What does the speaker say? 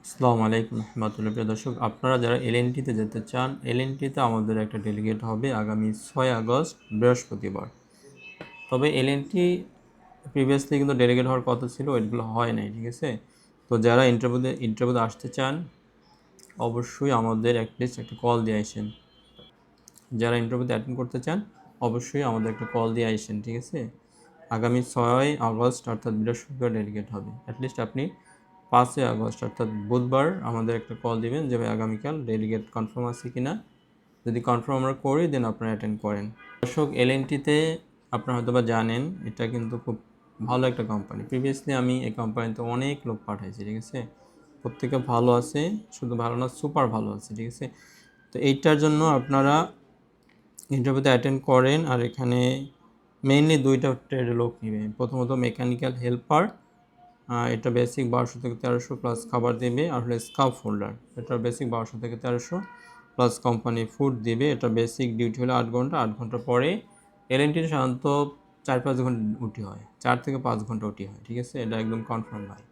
আসসালামু আলাইকুম রহমতুল্লাহ। প্রিয় দর্শক, আপনারা যারা এলএনটিতে যেতে চান, এলএনটিতে আমাদের একটা ডেলিগেট হবে আগামী 6 আগস্ট বৃহস্পতিবার। তবে এলএনটি প্রিভিয়াসলি কিন্তু ডেলিগেট হওয়ার কথা ছিল, ওইগুলো হয় নাই, ঠিক আছে। তো যারা ইন্টারভিউতে আসতে চান অবশ্যই আমাদের অ্যাটলিস্ট একটা কল দিয়ে আসেন। যারা ইন্টারভিউতে অ্যাটেন্ড করতে চান অবশ্যই আমাদের একটা কল দিয়ে আসেন, ঠিক আছে। আগামী 6 আগস্ট অর্থাৎ বৃহস্পতিবার ডেলিগেট হবে। অ্যাটলিস্ট আপনি 5 আগস্ট অর্থাৎ বুধবার আমাদের একটা কল দিবেন যে ভাই আগামীকাল ডেলিগেট কনফার্ম আছে কি না। যদি কনফার্ম আমরা করি দেন আপনারা অ্যাটেন্ড করেন। দর্শক, এলএনটিতে আপনারা হয়তো বা জানেন এটা কিন্তু খুব ভালো একটা কোম্পানি। প্রিভিয়াসলি আমি এই কোম্পানিতে অনেক লোক পাঠাইছি, ঠিক আছে। প্রত্যেকে ভালো আছে, শুধু ভালো না সুপার ভালো আছে, ঠিক আছে। তো এইটার জন্য আপনারা ইন্টারভিউতে অ্যাটেন্ড করেন। আর এখানে মেইনলি দুইটা ট্রেডের লোক নেবে। প্রথমত মেকানিক্যাল হেল্পার, এটা বেসিক 1200 থেকে 1300 প্লাস খাবার দেবে। আর হলো স্কাফ হোল্ডার, এটা বেসিক 1200 থেকে 1300 প্লাস কোম্পানি ফুড দিবে। এটা বেসিক ডিউটি হলো 8 ঘন্টা। 8 ঘন্টা পরে এলএনটির সাধারণত 4-5 ঘন্টা উটি হয়, 4 থেকে 5 ঘন্টা উটি হয়, ঠিক আছে। এটা একদম কনফার্ম ভাই।